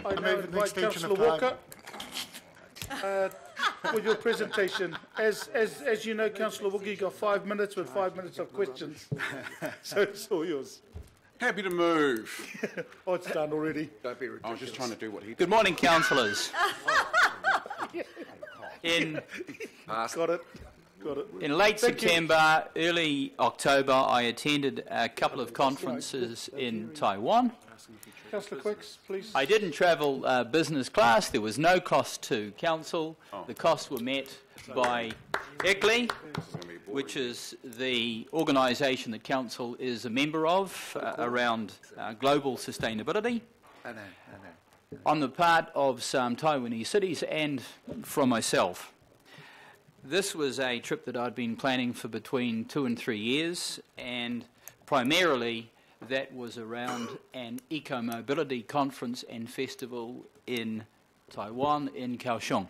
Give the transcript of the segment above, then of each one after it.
I now invite Councillor Walker for your presentation. As you know, Councillor Walker, you've got 5 minutes with 5 minutes of questions. So it's all yours. Happy to move. Oh, it's done already. Don't be ridiculous. I was just trying to do what he did. Good morning, councillors. Got it. In late September, early October, I attended a couple of conferences in Taiwan. Councillor Quicks, please. I didn't travel business class. There was no cost to council. The costs were met by ECLI, which is the organisation that council is a member of around global sustainability. On the part of some Taiwanese cities and from myself. This was a trip that I'd been planning for between 2 and 3 years, and primarily that was around an eco-mobility conference and festival in Taiwan, in Kaohsiung.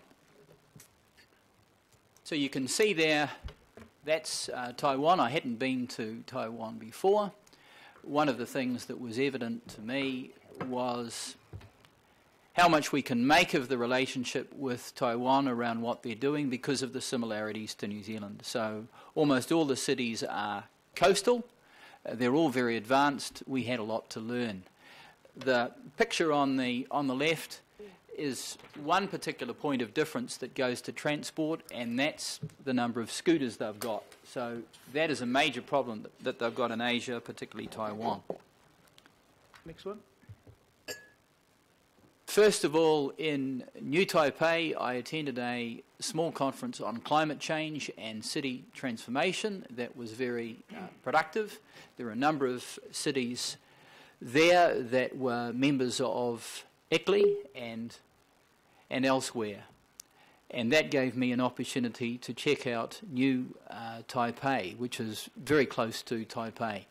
So you can see there, that's Taiwan. I hadn't been to Taiwan before. One of the things that was evident to me was how much we can make of the relationship with Taiwan around what they're doing because of the similarities to New Zealand. So almost all the cities are coastal. They're all very advanced. We had a lot to learn. The picture on the left is one particular point of difference that goes to transport, and that's the number of scooters they've got. So that is a major problem that they've got in Asia, particularly Taiwan. Next one. First of all, in New Taipei, I attended a small conference on climate change and city transformation that was very productive. There were a number of cities there that were members of ECLI and elsewhere. And that gave me an opportunity to check out New Taipei, which is very close to Taipei.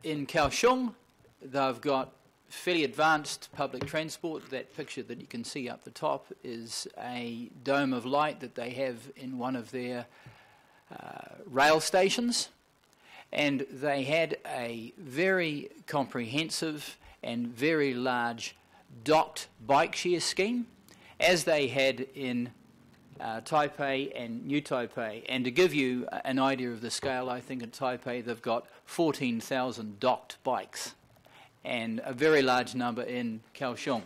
In Kaohsiung, they've got fairly advanced public transport. That picture that you can see up the top is a dome of light that they have in one of their rail stations. And they had a very comprehensive and very large docked bike share scheme, as they had in Taipei and New Taipei. And to give you an idea of the scale, I think in Taipei they've got 14,000 docked bikes and a very large number in Kaohsiung.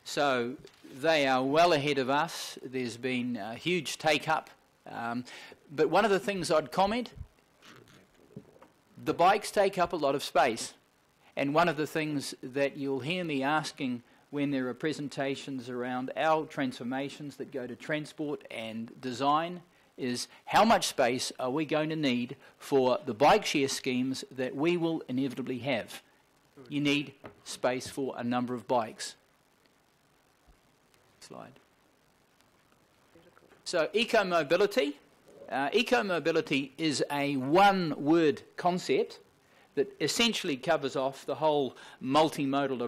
So they are well ahead of us. There's been a huge take-up. But one of the things I'd comment, the bikes take up a lot of space. And one of the things that you'll hear me asking when there are presentations around our transformations that go to transport and design is how much space are we going to need for the bike share schemes that we will inevitably have. You need space for a number of bikes. Slide. So eco-mobility. Eco-mobility is a one-word concept that essentially covers off the whole multimodal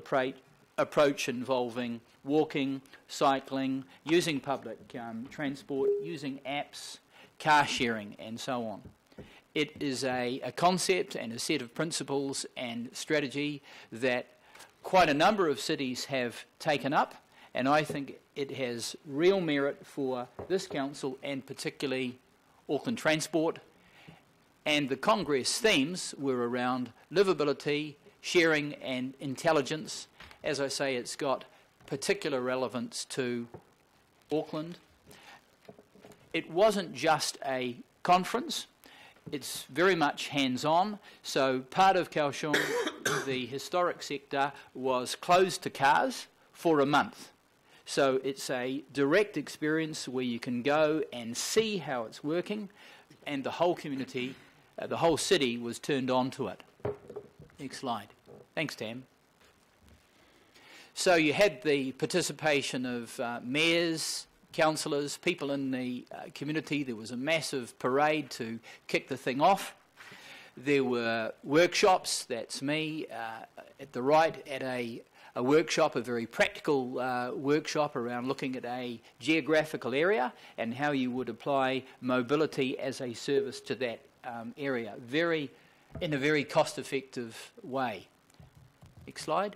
approach involving walking, cycling, using public transport, using apps, car sharing, and so on. It is a concept and a set of principles and strategy that quite a number of cities have taken up, and I think it has real merit for this council and particularly Auckland Transport. And the Congress themes were around livability, sharing and intelligence. As I say, it's got particular relevance to Auckland. It wasn't just a conference, it's very much hands-on. So part of Kaohsiung, the historic sector, was closed to cars for a month. So it's a direct experience where you can go and see how it's working, and the whole community, the whole city was turned on to it. Next slide. Thanks, Tam. So you had the participation of mayors, councillors, people in the community. There was a massive parade to kick the thing off. There were workshops, that's me, at the right, at a workshop, a very practical workshop around looking at a geographical area and how you would apply mobility as a service to that area. Very in a very cost-effective way. Next slide.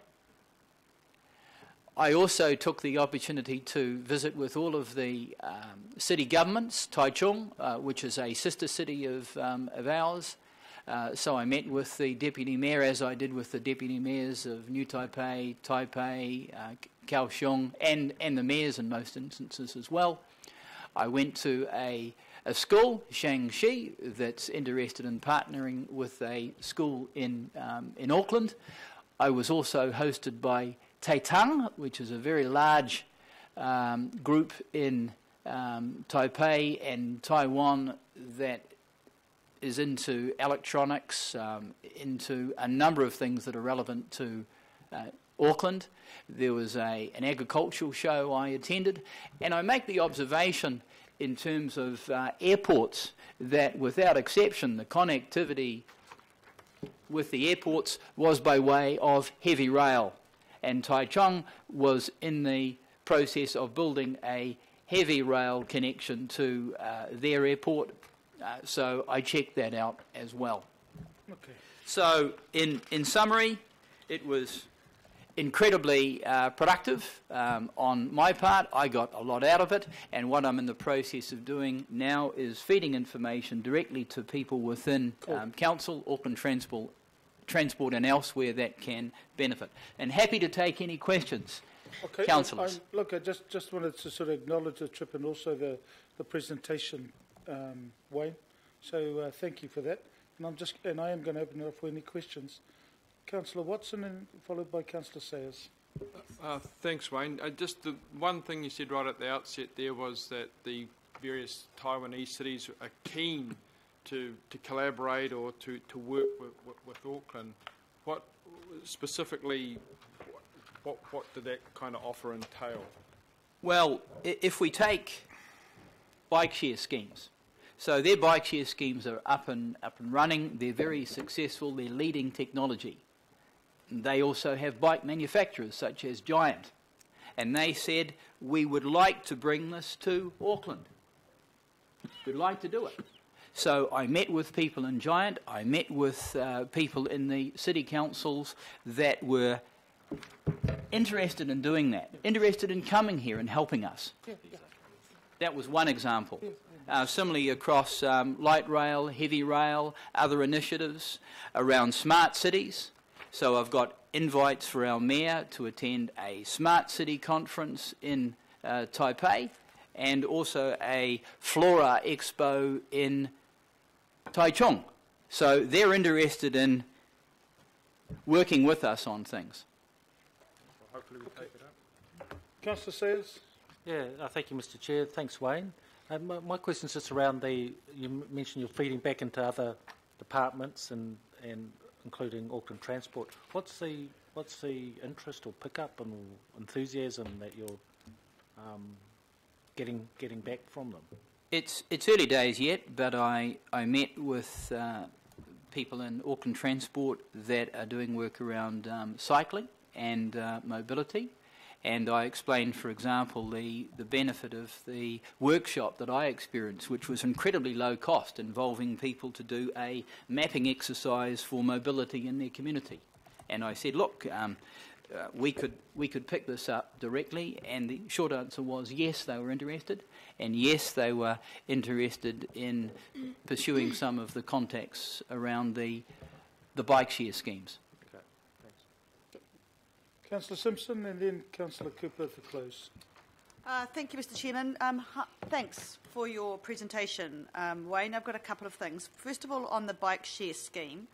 I also took the opportunity to visit with all of the city governments, Taichung, which is a sister city of ours. So I met with the deputy mayor, as I did with the deputy mayors of New Taipei, Taipei, Kaohsiung, and the mayors in most instances as well. I went to a school, Shangxi, that's interested in partnering with a school in Auckland. I was also hosted by Taitang, which is a very large group in Taipei and Taiwan that is into electronics, into a number of things that are relevant to Auckland. There was an agricultural show I attended, and I make the observation in terms of airports that without exception the connectivity with the airports was by way of heavy rail, and Taichung was in the process of building a heavy rail connection to their airport, so I checked that out as well. Okay. So in summary, it was incredibly productive on my part. I got a lot out of it, and what I'm in the process of doing now is feeding information directly to people within council, Auckland Transport and elsewhere that can benefit. And happy to take any questions, Okay. councillors. Look, I just wanted to sort of acknowledge the trip and also the presentation, Wayne. So thank you for that. And I am going to open it up for any questions. Councillor Watson, and followed by Councillor Sayers. Thanks, Wayne. Just the one thing you said right at the outset there was that the various Taiwanese cities are keen to collaborate or to work with Auckland. What specifically, what did that kind of offer entail? Well, if we take bike share schemes, so their bike share schemes are up and running. They're very successful. They're leading technology. They also have bike manufacturers such as Giant, and they said, we would like to bring this to Auckland. We'd like to do it. So I met with people in Giant, I met with people in the city councils that were interested in doing that, interested in coming here and helping us. That was one example. Similarly across light rail, heavy rail, other initiatives around smart cities. So I've got invites for our mayor to attend a smart city conference in Taipei, and also a Flora Expo in Taichung. So they're interested in working with us on things. Hopefully we take it up. Councillor Sayers. Yeah, thank you, Mr. Chair. Thanks, Wayne. My question is just around you mentioned you're feeding back into other departments and including Auckland Transport. What's the interest or pickup and enthusiasm that you're getting back from them? It's early days yet, but I met with people in Auckland Transport that are doing work around cycling and mobility. And I explained, for example, the benefit of the workshop that I experienced, which was incredibly low cost, involving people to do a mapping exercise for mobility in their community. And I said, look, we could pick this up directly, and the short answer was yes, they were interested, and yes, they were interested in pursuing some of the contacts around the bike share schemes. Councillor Simpson, and then Councillor Cooper for close. Thank you, Mr. Chairman. Thanks for your presentation, Wayne. I've got a couple of things. First of all, on the bike share scheme,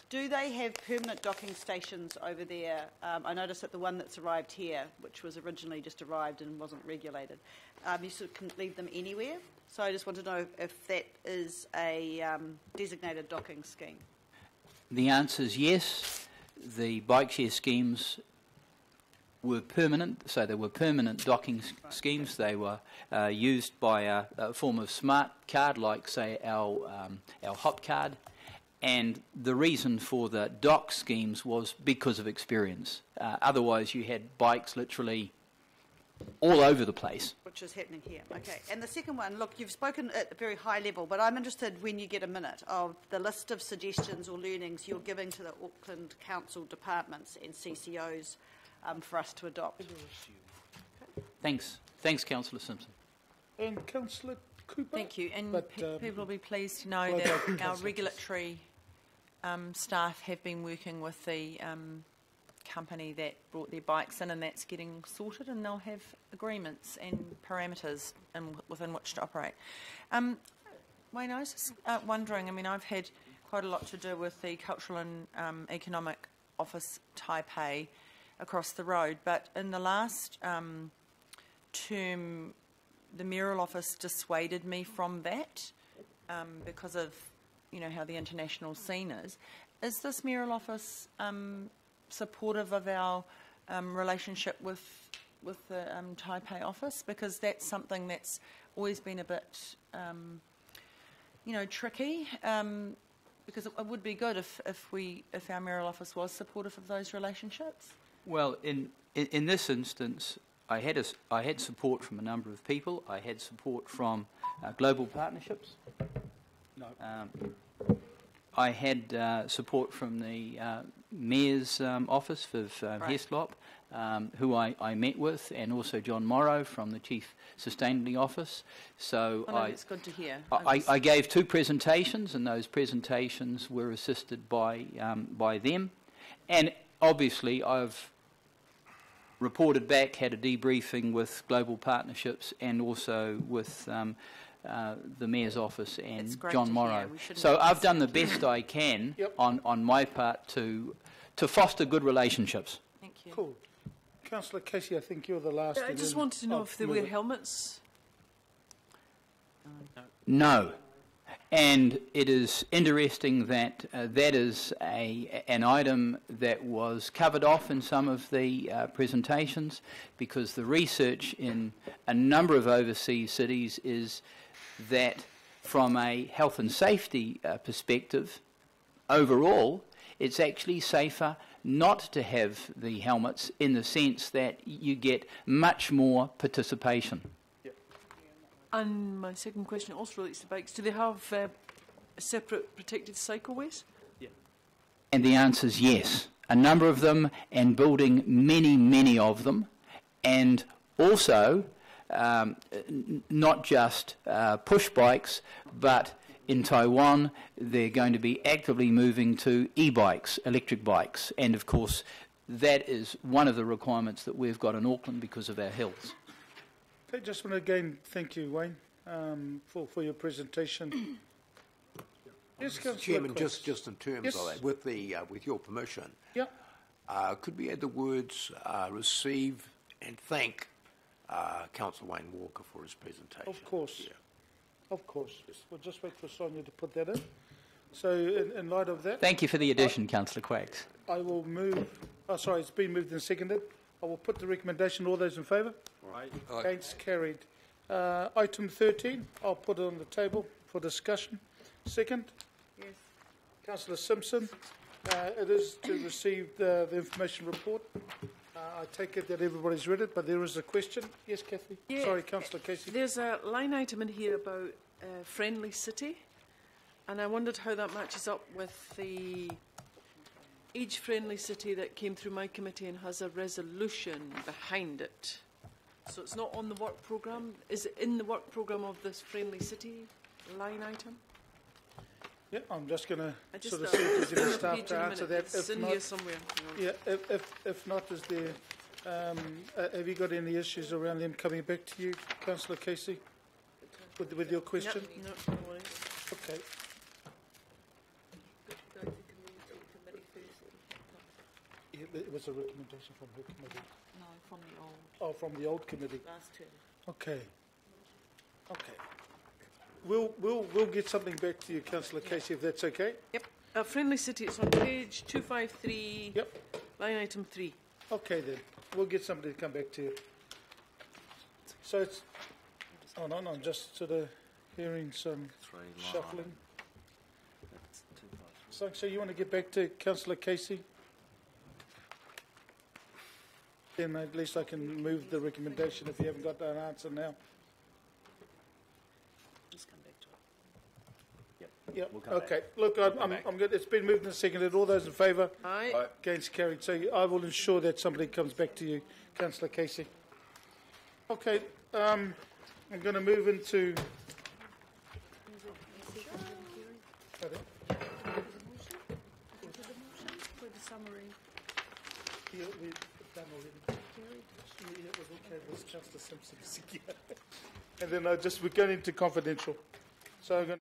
do they have permanent docking stations over there? I noticed that the one that's arrived here, which was originally just arrived and wasn't regulated, you sort of can leave them anywhere. So I just want to know if that is a designated docking scheme. The answer is yes. The bike share schemes were permanent, so they were permanent docking schemes. They were used by a form of smart card, like, say, our hop card. And the reason for the dock schemes was because of experience. Otherwise, you had bikes literally all over the place. Which is happening here. Okay. And the second one, look, you've spoken at a very high level, but I'm interested, when you get a minute, of the list of suggestions or learnings you're giving to the Auckland Council departments and CCOs for us to adopt. Thanks, Councillor Simpson. And Councillor Cooper? Thank you. And But, people will be pleased to know that our regulatory staff have been working with the company that brought their bikes in, and that's getting sorted, and they'll have agreements and parameters within which to operate. Wayne, I was just wondering, I mean, I've had quite a lot to do with the Cultural and Economic Office Taipei across the road, but in the last term, the mayoral office dissuaded me from that because of, how the international scene is. Is this mayoral office supportive of our relationship with the Taipei office? Because that's something that's always been a bit, tricky. Because it would be good if our mayoral office was supportive of those relationships. Well, in this instance, I had support from a number of people. I had support from global partnerships. No. I had support from the Mayor's office of Heslop, who I met with, and also John Morrow from the Chief Sustainability Office. So it's good to hear. I gave 2 presentations, and those presentations were assisted by them. And obviously, I've reported back, had a debriefing with global partnerships and also with the Mayor's office and John Morrow. So I've done the best I can on my part to foster good relationships. Thank you. Cool. Councillor Casey, I think you're the last. I just wanted to know if they wear helmets. No. And it is interesting that that is an item that was covered off in some of the presentations, because the research in a number of overseas cities is that from a health and safety perspective, overall, it's actually safer not to have the helmets, in the sense that you get much more participation. And my second question also relates to bikes. Do they have separate protected cycleways? Yeah. And the answer is yes. A number of them, and building many, many of them. And also, not just push bikes, but in Taiwan, they're going to be actively moving to e-bikes, electric bikes. And of course, that is one of the requirements that we've got in Auckland because of our hills. I just want to again thank you, Wayne, for your presentation. Yes, Mr. Chairman, just in terms of that, with your permission, could we add the words receive and thank Councillor Wayne Walker for his presentation? Of course. Yeah. Of course. We'll just wait for Sonia to put that in. So in light of that... Thank you for the addition, Councillor Quacks. I will move... Oh, sorry, it's been moved and seconded. I will put the recommendation. All those in favour? Right. Against, carried. Item 13, I'll put it on the table for discussion. Second? Yes. Councillor Simpson, it is to receive the information report. I take it that everybody's read it, but there is a question. Yes, Kathy? Yeah, sorry, Councillor Casey. There's a line item in here about friendly city, and I wondered how that matches up with the age-friendly city that came through my committee and has a resolution behind it. So it's not on the work programme. Is it in the work programme of this friendly city line item? Yeah, I'm just going to sort of see if there's any staff to answer that. It's in here somewhere. Yeah, if not, is there... have you got any issues around them coming back to you, Councillor Casey, with your question? No worries. Okay. It was a recommendation from her committee. No, from the old. Oh, from the old committee. Last term. Okay. We'll get something back to you, Councillor Casey, if that's okay. Yep. Friendly city. It's on page 253. Yep. Line item 3. Okay then. We'll get somebody to come back to you. So it's... Oh no, I'm just sort of hearing some shuffling. So you want to get back to Councillor Casey? then at least I can move the recommendation if you haven't got an answer now. Just come back to it. Yeah, okay. Look, I'm good. It's been moved and seconded. All those in favour? Aye. Against, carried. So I will ensure that somebody comes back to you, Councillor Casey. Okay, I'm going to move into... Yeah, we've done already. Yeah, it was okay. It was Councillor Simpson. And then we're going into confidential. So I'm going